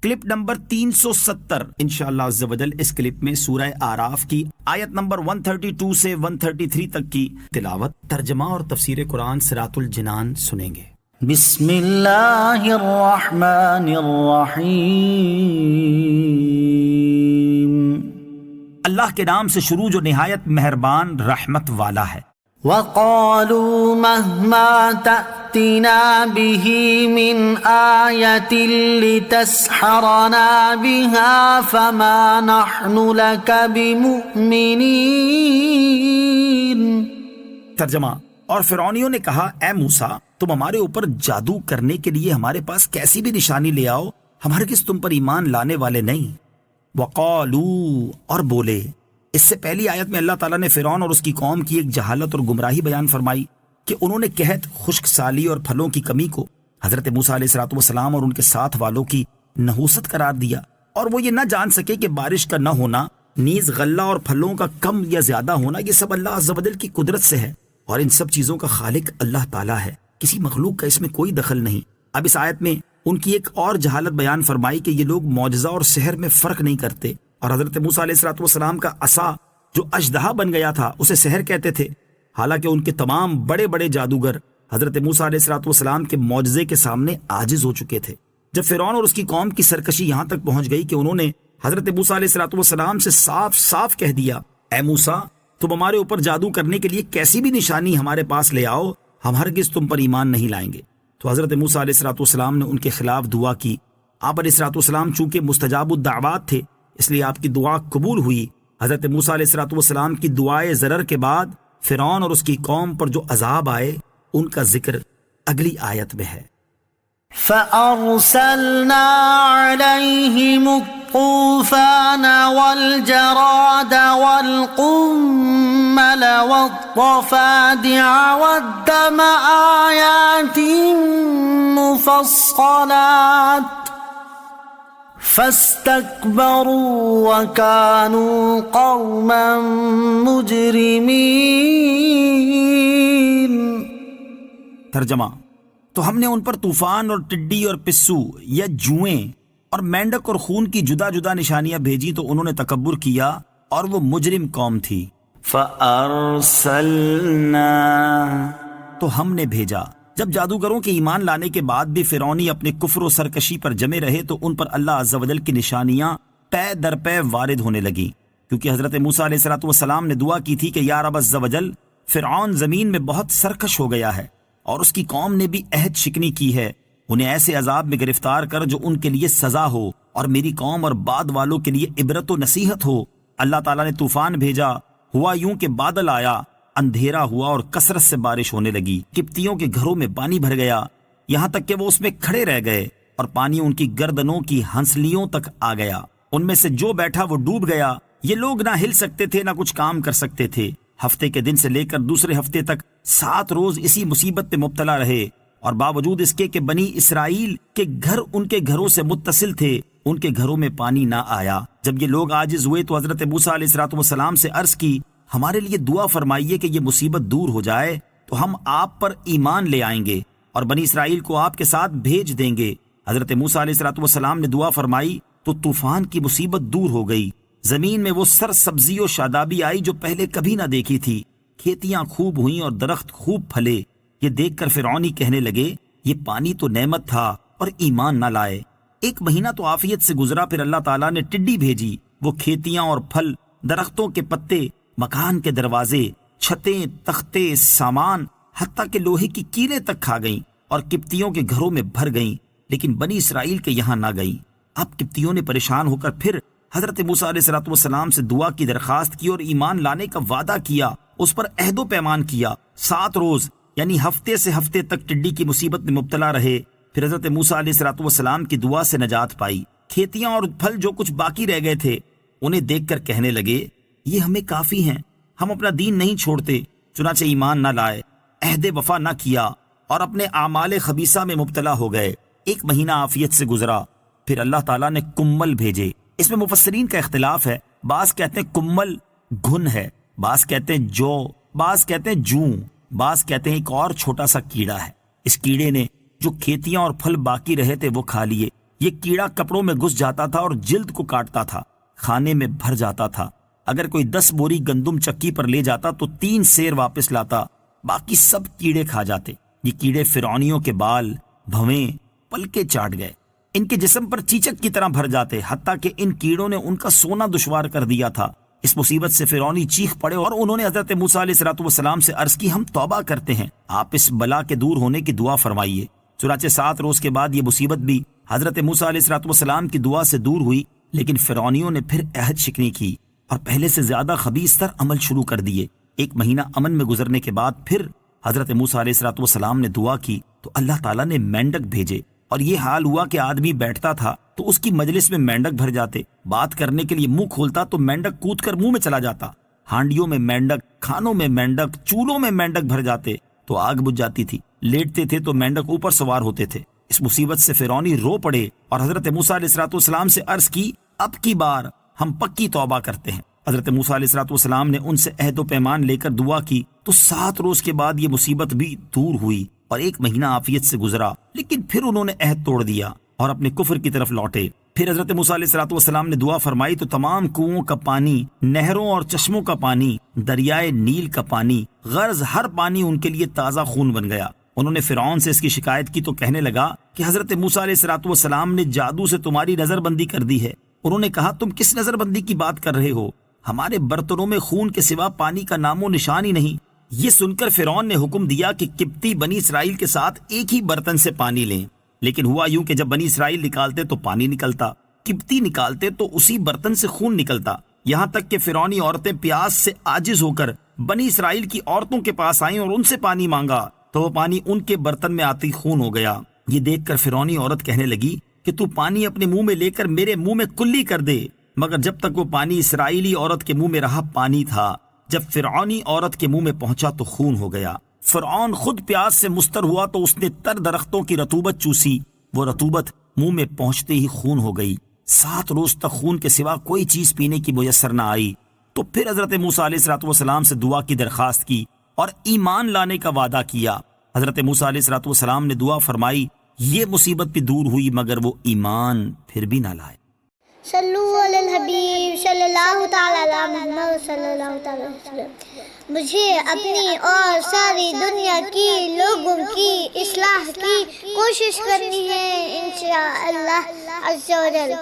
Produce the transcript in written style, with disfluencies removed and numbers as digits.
Clip number 370 انشاءاللہ عز و جل اس کلپ میں سورہ اعراف کی آیت نمبر 132 سے 133 تک کی تلاوت، ترجمہ اور تفسیر قرآن صراط الجنان سنیں گے۔ بسم اللہ الرحمن الرحیم، اللہ کے نام سے شروع جو نہایت مہربان رحمت والا ہے۔ وَقَالُوا مَهْمَا تَأْتِنَا بِهِ مِنْ آيَةٍ لِتَسْحَرَنَا بِهَا فَمَا نَحْنُ لَكَ بِمُؤْمِنِينَ۔ ترجمہ، اور فرعونیوں نے کہا اے موسیٰ تم ہمارے اوپر جادو کرنے کے لیے ہمارے پاس کیسی بھی نشانی لے آؤ، ہم ہرگز تم پر ایمان لانے والے نہیں۔ وقالوا، اور بولے۔ اس سے پہلی آیت میں اللہ تعالیٰ نے فرعون اور اس کی قوم کی ایک جہالت اور گمراہی بیان فرمائی کہ انہوں نے قحط، خشک سالی اور پھلوں کی کمی کو حضرت موسیٰ علیہ السلام اور ان کے ساتھ والوں کی نحوست قرار دیا، اور وہ یہ نہ جان سکے کہ بارش کا نہ ہونا، نیز غلہ اور پھلوں کا کم یا زیادہ ہونا، یہ سب اللہ عز و جل کی قدرت سے ہے، اور ان سب چیزوں کا خالق اللہ تعالیٰ ہے، کسی مخلوق کا اس میں کوئی دخل نہیں۔ اب اس آیت میں ان کی ایک اور جہالت بیان فرمائی کہ یہ لوگ معجزہ اور سحر میں فرق نہیں کرتے، اور حضرت موسیٰ علیہ السلام کا عصا جو اژدہا بن گیا تھا اسے سحر کہتے تھے، حالانکہ ان کے تمام بڑے بڑے جادوگر حضرت موسیٰ علیہ السلام کے معجزے کے سامنے عاجز ہو چکے تھے۔ جب فرعون اور اس کی قوم کی سرکشی یہاں تک پہنچ گئی کہ انہوں نے حضرت موسیٰ علیہ السلام سے صاف صاف کہہ دیا اے موسیٰ تم ہمارے اوپر جادو کرنے کے لیے کیسی بھی نشانی ہمارے پاس لے آؤ، ہم ہرگز تم پر ایمان نہیں لائیں گے۔ تو حضرت موسیٰ علیہ السلام نے ان کے خلاف دعا کی۔ آپ علیہ السلام چونکہ مستجاب الدعوات تھے اس لیے آپ کی دعا قبول ہوئی۔ حضرت موسیٰ علیہ السلام کی دعائے ضرر کے بعد فرعون اور اس کی قوم پر جو عذاب آئے ان کا ذکر اگلی آیت میں ہے۔ فَأَرْسَلْنَا عَلَيْهِمُ الطُّوفَانَ وَالْجَرَادَ وَالْقُمَّلَ وَالضَّفَادِعَ وَالدَّمَ آيَاتٍ مُفَصَّلَاتٍ فَاسْتَكْبَرُوا وَكَانُوا قَوْمًا مُجْرِمِينَ۔ ترجمہ، تو ہم نے ان پر طوفان اور ٹڈی اور پسو یا جوئیں اور مینڈک اور خون کی جدا جدا نشانیاں بھیجی تو انہوں نے تکبر کیا اور وہ مجرم قوم تھی۔ فَأَرْسَلْنَا، تو ہم نے بھیجا۔ جب جادوگروں کے ایمان لانے کے بعد بھی فرعونی اپنے کفر و سرکشی پر جمے رہے تو ان پر اللہ عز و جل کی نشانیاں پے در پے وارد ہونے لگیں، کیونکہ حضرت موسیٰ علیہ السلام نے دعا کی تھی کہ یا رب عز و جل فرعون زمین میں بہت سرکش ہو گیا ہے اور اس کی قوم نے بھی عہد شکنی کی ہے، انہیں ایسے عذاب میں گرفتار کر جو ان کے لیے سزا ہو اور میری قوم اور بعد والوں کے لیے عبرت و نصیحت ہو۔ اللہ تعالیٰ نے طوفان بھیجا، ہوا یوں کہ بادل آیا، اندھیرا ہوا اور کثرت سے بارش ہونے لگی، قبطیوں کے گھروں میں پانی بھر گیا، یہاں تک کہ وہ اس میں کھڑے رہ گئے اور پانی ان کی گردنوں کی ہنسلیوں تک آ گیا، ان میں سے جو بیٹھا وہ ڈوب گیا، یہ لوگ نہ ہل سکتے تھے نہ کچھ کام کر سکتے تھے۔ ہفتے کے دن سے لے کر دوسرے ہفتے تک 7 روز اسی مصیبت میں مبتلا رہے، اور باوجود اس کے کہ بنی اسرائیل کے گھر ان کے گھروں سے متصل تھے ان کے گھروں میں پانی نہ آیا۔ جب یہ لوگ عاجز ہوئے تو حضرت موسیٰ علیہ السلام سے عرض کی ہمارے لیے دعا فرمائیے کہ یہ مصیبت دور ہو جائے تو ہم آپ پر ایمان لے آئیں گے اور بنی اسرائیل کو آپ کے ساتھ بھیج دیں گے۔ حضرت موسیٰ علیہ السلام نے دعا فرمائی تو طوفان کی مصیبت دور ہو گئی، زمین میں وہ سر سبزی و شادابی آئی جو پہلے کبھی نہ دیکھی تھی، کھیتیاں خوب ہوئیں اور درخت خوب پھلے۔ یہ دیکھ کر فرعونی کہنے لگے یہ پانی تو نعمت تھا اور ایمان نہ لائے۔ 1 مہینہ تو عافیت سے گزرا، پھر اللہ تعالیٰ نے ٹڈی بھیجی، وہ کھیتیاں اور پھل، درختوں کے پتے، مکان کے دروازے، چھتیں، تختے، سامان، حتیٰ کہ لوہے کی کیلیں تک کھا گئیں اور قبطیوں کے گھروں میں بھر گئیں، لیکن بنی اسرائیل کے یہاں نہ گئیں۔ اب قبطیوں نے پریشان ہو کر پھر حضرت موسیٰ علیہ السلام سے دعا کی درخواست کی اور ایمان لانے کا وعدہ کیا، اس پر عہد و پیمان کیا۔ 7 روز یعنی ہفتے سے ہفتے تک ٹڈی کی مصیبت میں مبتلا رہے، پھر حضرت موسیٰ علیہ السلام کی دعا سے نجات پائی۔ کھیتیاں اور پھل جو کچھ باقی رہ گئے تھے انہیں دیکھ کر کہنے لگے یہ ہمیں کافی ہیں، ہم اپنا دین نہیں چھوڑتے، چنانچہ ایمان نہ لائے، عہد وفا نہ کیا اور اپنے اعمال خبیثہ میں مبتلا ہو گئے۔ 1 مہینہ عافیت سے گزرا، پھر اللہ تعالیٰ نے کمل بھیجے۔ اس میں مفسرین کا اختلاف ہے، بعض کہتے ہیں کمل گھن ہے، بعض کہتے ہیں جو، بعض کہتے ہیں جوں، بعض کہتے ہیں ایک اور چھوٹا سا کیڑا ہے۔ اس کیڑے نے جو کھیتیاں اور پھل باقی رہے تھے وہ کھا لیے۔ یہ کیڑا کپڑوں میں گھس جاتا تھا اور جلد کو کاٹتا تھا، کھانے میں بھر جاتا تھا۔ اگر کوئی 10 بوری گندم چکی پر لے جاتا تو 3 سیر واپس لاتا، باقی سب کیڑے کھا جاتے۔ یہ کیڑے فرعونیوں کے بال، بھویں، پلکے چاٹ گئے، ان کے جسم پر چیچک کی طرح بھر جاتے، حتیٰ کہ ان کیڑوں نے ان کا سونا دشوار کر دیا تھا۔ اس مصیبت سے فرعونی چیخ پڑے اور انہوں نے حضرت موسیٰ علیہ السلام سے عرض کی، ہم توبہ کرتے ہیں، آپ اس بلا کے دور ہونے کی دعا فرمائیے۔ چنانچہ 7 روز کے بعد یہ مصیبت بھی حضرت موسیٰ علیہ السلام کی دعا سے دور ہوئی، لیکن فرعونیوں نے پھر عہد شکنی کی اور پہلے سے زیادہ خبیث تر عمل شروع کر دیے۔ 1 مہینہ امن میں گزرنے کے بعد پھر حضرت موسیٰ علیہ السلام نے دعا کی تو اللہ تعالیٰ نے مینڈک بھیجے، اور یہ حال ہوا کہ آدمی بیٹھتا تھا تو اس کی مجلس میں مینڈک بھر جاتے، بات کرنے کے لیے منہ کھولتا تو مینڈک کود کر منہ میں چلا جاتا، ہانڈیوں میں مینڈک، کھانوں میں مینڈک، چولوں میں مینڈک بھر جاتے تو آگ بجھ جاتی تھی، لیٹتے تھے تو مینڈک اوپر سوار ہوتے تھے۔ اس مصیبت سے فرعونی رو پڑے اور حضرت موسیٰ علیہ السلام سے عرض کی، اب کی بار ہم پکی توبہ کرتے ہیں۔ حضرت موسیٰ علیہ السلام نے ان سے عہد و پیمان لے کر دعا کی تو 7 روز کے بعد یہ مصیبت بھی دور ہوئی اور 1 مہینہ عافیت سے گزرا، لیکن پھر انہوں نے عہد توڑ دیا اور اپنے کفر کی طرف لوٹے۔ پھر حضرت موسیٰ علیہ السلام نے دعا فرمائی تو تمام کنوؤں کا پانی، نہروں اور چشموں کا پانی، دریائے نیل کا پانی، غرض ہر پانی ان کے لیے تازہ خون بن گیا۔ انہوں نے فرعون سے اس کی شکایت کی تو کہنے لگا کہ حضرت موسیٰ علیہ السلام نے جادو سے تمہاری نظر بندی کر دی ہے۔ انہوں نے کہا، تم کس نظر بندی کی بات کر رہے ہو؟ ہمارے برتنوں میں خون کے سوا پانی کا نام و نشان ہی نہیں۔ یہ سن کر فرعون نے حکم دیا کہ قبطی بنی اسرائیل کے ساتھ ایک ہی برتن سے پانی لیں، لیکن ہوا یوں کہ جب بنی اسرائیل نکالتے تو پانی نکلتا، قبطی نکالتے تو اسی برتن سے خون نکلتا، یہاں تک کہ فرعونی عورتیں پیاس سے عاجز ہو کر بنی اسرائیل کی عورتوں کے پاس آئیں اور ان سے پانی مانگا تو وہ پانی ان کے برتن میں آتی خون ہو گیا۔ یہ دیکھ کر فرعونی عورت کہنے لگی کہ تو پانی اپنے منہ میں لے کر میرے منہ میں کلی کر دے، مگر جب تک وہ پانی اسرائیلی عورت کے منہ میں رہا پانی تھا، جب فرعونی عورت کے منہ میں پہنچا تو خون ہو گیا۔ فرعون خود پیاس سے مستر ہوا تو اس نے تر درختوں کی رطوبت چوسی، وہ رطوبت منہ میں پہنچتے ہی خون ہو گئی۔ 7 روز تک خون کے سوا کوئی چیز پینے کی میسر نہ آئی۔ تو پھر حضرت موسیٰ علیہ السلام سے دعا کی درخواست کی اور ایمان لانے کا وعدہ کیا۔ حضرت موسیٰ علیہ السلام نے دعا فرمائی، یہ مصیبت بھی دور ہوئی مگر وہ ایمان پھر بھی نہ لائے۔ صلو علی الحبیب صلی اللہ تعالی علی محمد صلی اللہ تعالی وسلم۔ مجھے اپنی اور ساری دنیا کی لوگوں کی اصلاح کی کوشش کرنی ہے انشاءاللہ عز و جل۔